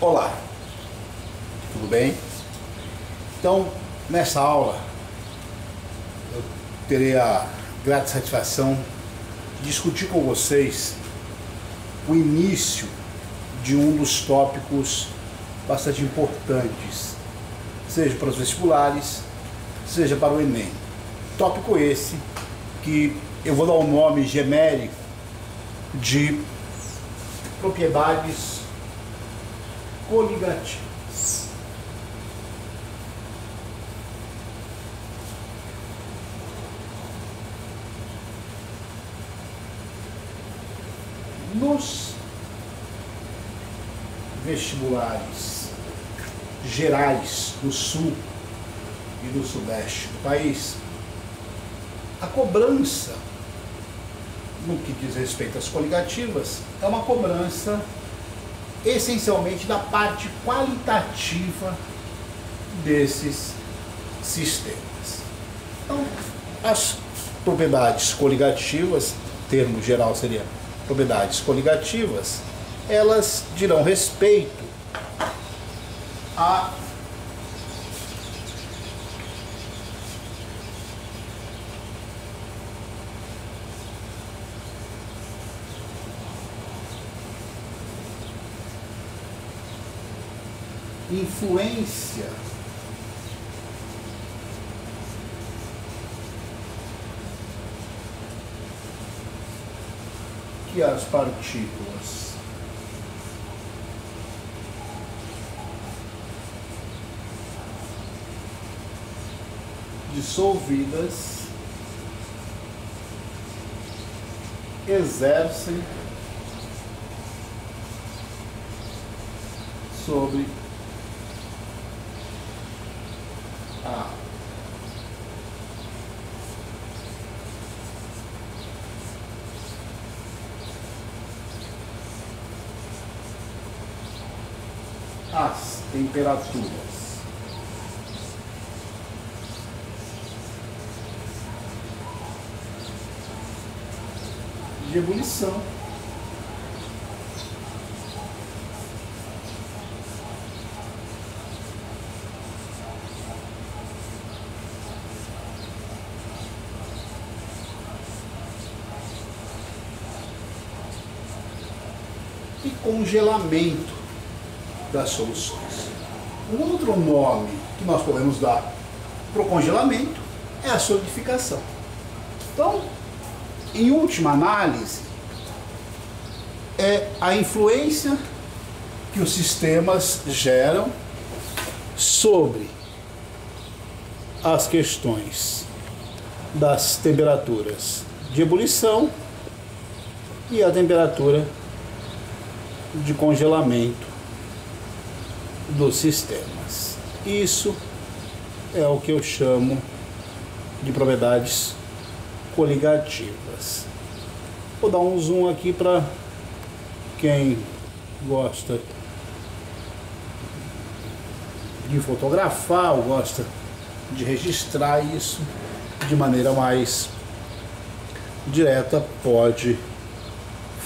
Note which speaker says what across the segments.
Speaker 1: Olá, tudo bem? Então, nessa aula, eu terei a grata satisfação de discutir com vocês o início de um dos tópicos bastante importantes, seja para os vestibulares, seja para o Enem. Tópico esse que eu vou dar um nome genérico de propriedades coligativas. Nos vestibulares gerais do Sul e do Sudeste do país, a cobrança, no que diz respeito às coligativas, é uma cobrança essencialmente da parte qualitativa desses sistemas. Então, as propriedades coligativas, termo geral seria propriedades coligativas, elas dirão respeito a influência que as partículas dissolvidas exercem sobre as temperaturas de ebulição e congelamento das soluções. Um outro nome que nós podemos dar para o congelamento é a solidificação. Então, em última análise, é a influência que os sistemas geram sobre as questões das temperaturas de ebulição e a temperatura de congelamento dos sistemas. Isso é o que eu chamo de propriedades coligativas. Vou dar um zoom aqui para quem gosta de fotografar ou gosta de registrar isso de maneira mais direta, pode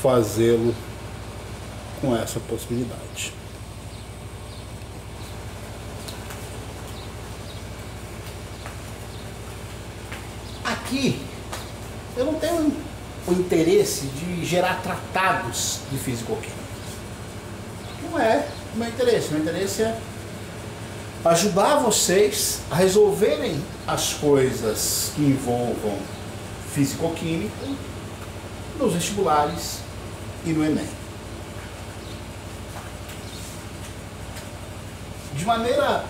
Speaker 1: fazê-lo com essa possibilidade. Aqui eu não tenho o interesse de gerar tratados de físico-química. Não é o meu interesse. O meu interesse é ajudar vocês a resolverem as coisas que envolvam físico-química nos vestibulares e no Enem. De maneira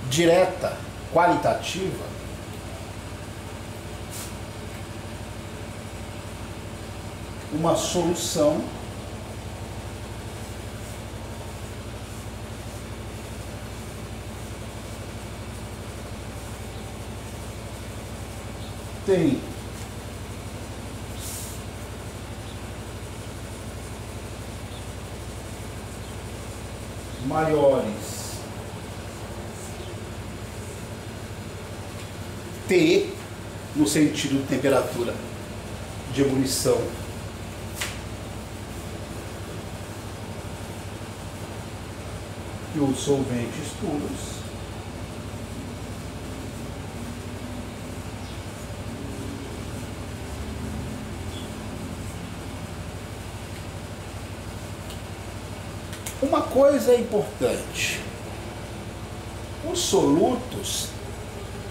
Speaker 1: direta, qualitativa, uma solução tem maiores T no sentido de temperatura de ebulição que os solventes puros uma coisa importante: os solutos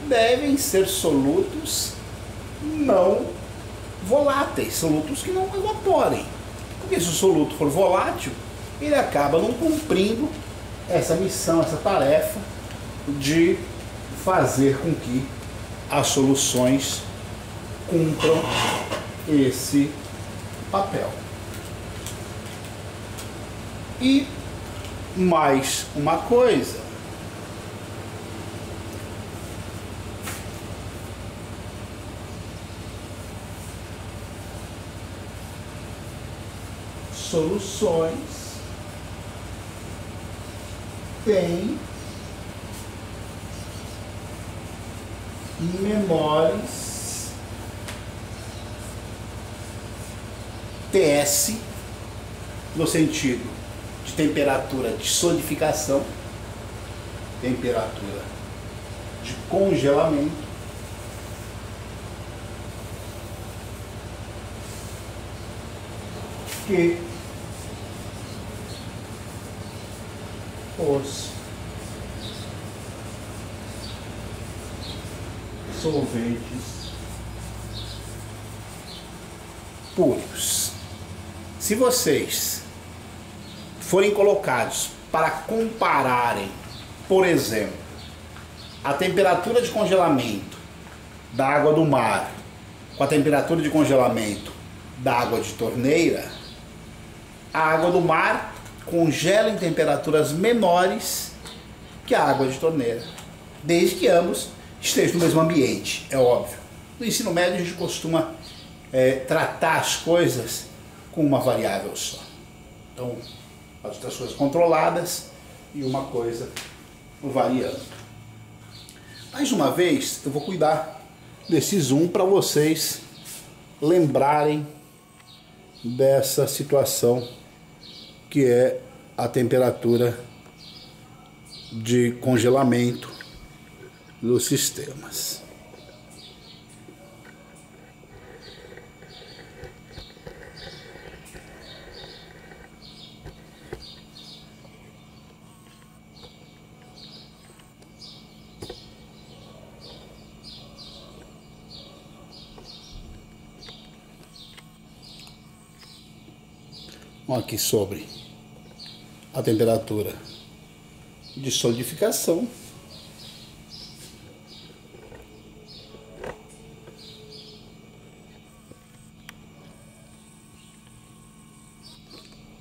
Speaker 1: devem ser solutos não voláteis, solutos que não evaporem. Porque se o soluto for volátil, ele acaba não cumprindo essa missão, essa tarefa de fazer com que as soluções cumpram esse papel. E mais uma coisa: soluções têm menores TS, no sentido de temperatura de solidificação, temperatura de congelamento, que os solventes puros. Se vocês forem colocados para compararem, por exemplo, a temperatura de congelamento da água do mar com a temperatura de congelamento da água de torneira, a água do mar congela em temperaturas menores que a água de torneira, desde que ambos estejam no mesmo ambiente, é óbvio. No ensino médio a gente costuma tratar as coisas com uma variável só. Então, as outras coisas controladas e uma coisa variando. Mais uma vez, eu vou cuidar desse zoom para vocês lembrarem dessa situação que é a temperatura de congelamento dos sistemas. Aqui sobre a temperatura de solidificação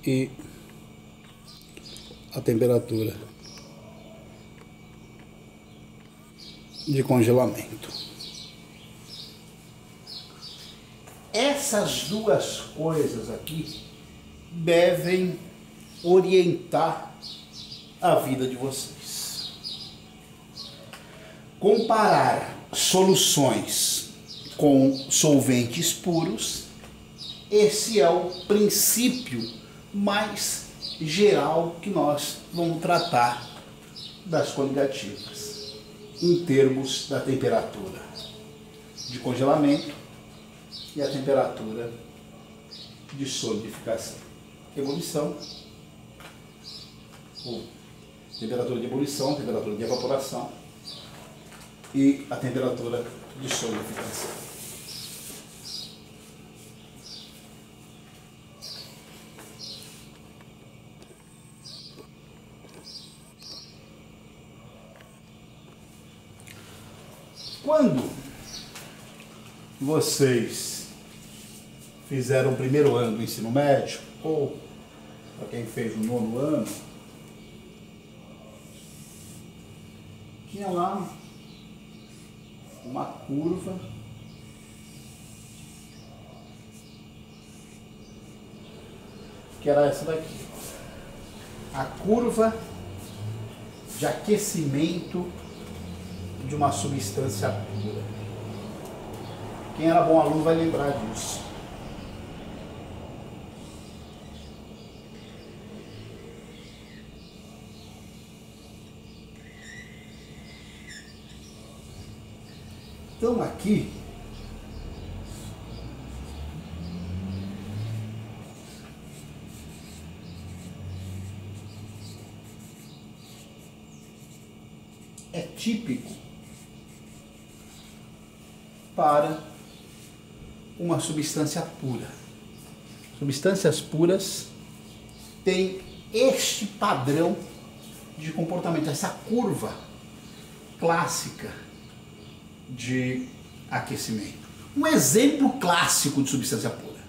Speaker 1: e a temperatura de congelamento. Essas duas coisas aqui devem orientar a vida de vocês. Comparar soluções com solventes puros, esse é o princípio mais geral que nós vamos tratar das coligativas, em termos da temperatura de congelamento e a temperatura de solidificação. Ebulição, ou temperatura de ebulição, temperatura de evaporação e a temperatura de solidificação. Quando vocês fizeram o primeiro ano do ensino médio, ou para quem fez o nono ano, tinha lá uma curva que era essa daqui. A curva de aquecimento de uma substância pura. Quem era bom aluno vai lembrar disso. Então aqui é típico para uma substância pura. Substâncias puras têm este padrão de comportamento, essa curva clássica de aquecimento. Um exemplo clássico de substância pura: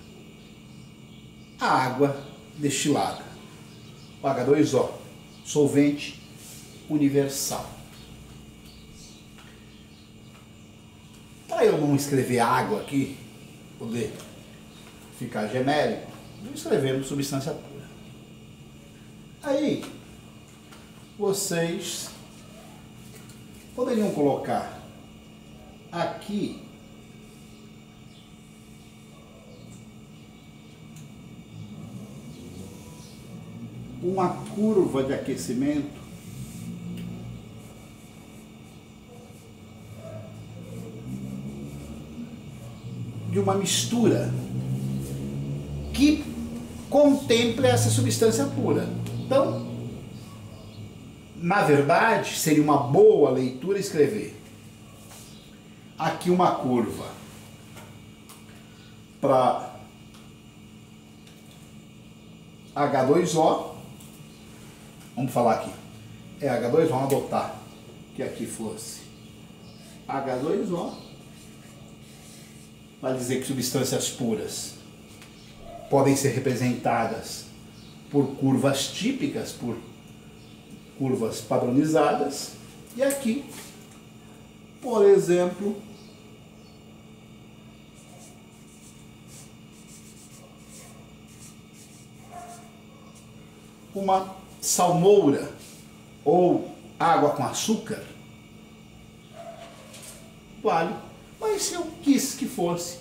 Speaker 1: a água destilada, o H2O, solvente universal. Para eu não escrever água aqui, poder ficar genérico, vou escrever substância pura. Aí, vocês poderiam colocar aqui uma curva de aquecimento de uma mistura que contemple essa substância pura. Então, na verdade, seria uma boa leitura escrever aqui uma curva para H2O. Vamos falar aqui. É H2O, vamos adotar que aqui fosse H2O. Vai dizer que substâncias puras podem ser representadas por curvas típicas, por curvas padronizadas. E aqui, por exemplo, uma salmoura ou água com açúcar, vale. Mas se eu quis que fosse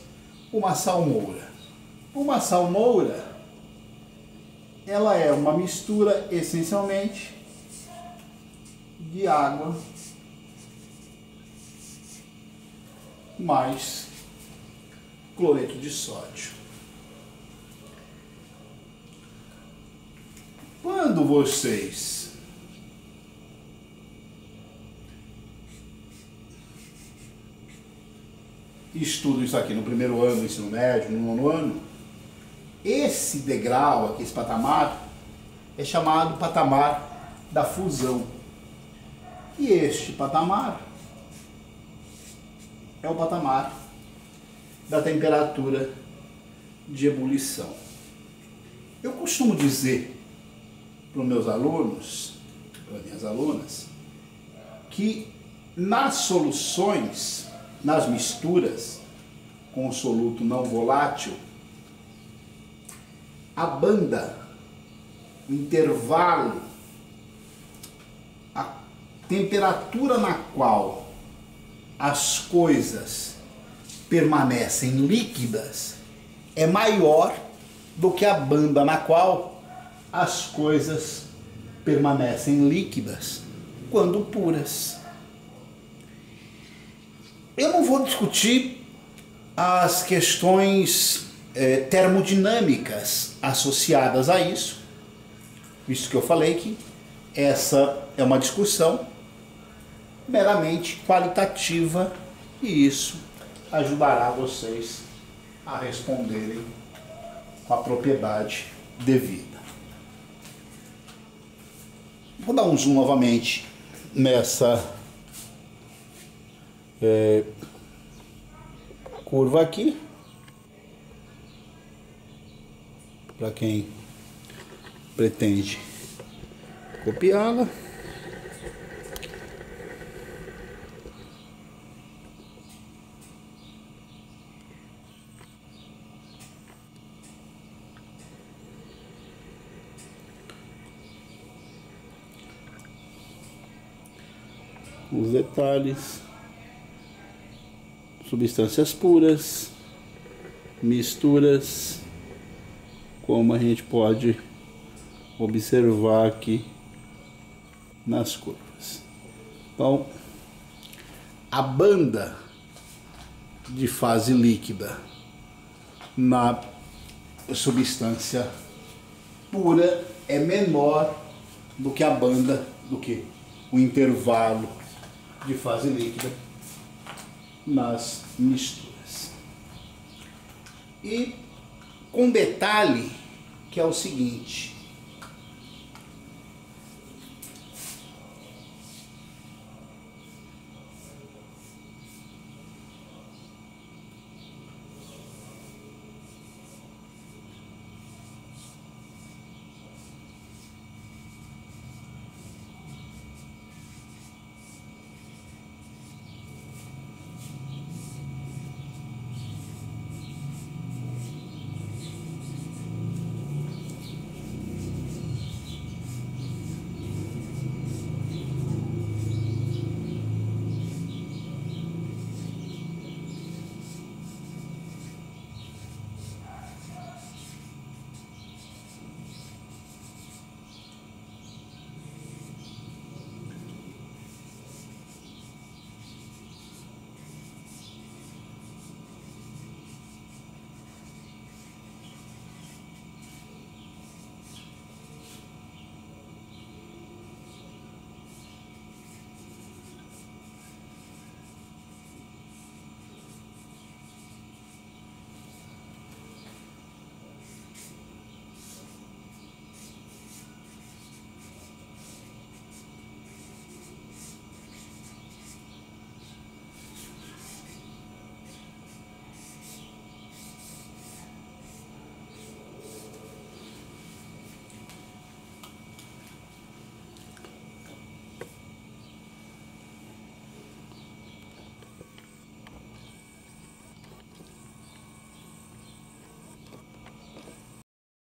Speaker 1: uma salmoura, ela é uma mistura essencialmente de água mais cloreto de sódio. Quando vocês estudam isso aqui no primeiro ano do ensino médio, no nono ano, esse degrau aqui, esse patamar, é chamado patamar da fusão. E este patamar é o patamar da temperatura de ebulição. Eu costumo dizer para os meus alunos, para as minhas alunas, que nas soluções, nas misturas com o soluto não volátil, a banda, o intervalo, a temperatura na qual as coisas permanecem líquidas é maior do que a banda na qual as coisas permanecem líquidas quando puras. Eu não vou discutir as questões termodinâmicas associadas a isso, visto que eu falei que essa é uma discussão meramente qualitativa e isso ajudará vocês a responderem com a propriedade devida. Vou dar um zoom novamente nessa curva aqui, para quem pretende copiá-la. Os detalhes, substâncias puras, misturas, como a gente pode observar aqui nas curvas. Então, a banda de fase líquida na substância pura é menor do que a banda, do que o intervalo de fase líquida nas misturas. E com detalhe que é o seguinte: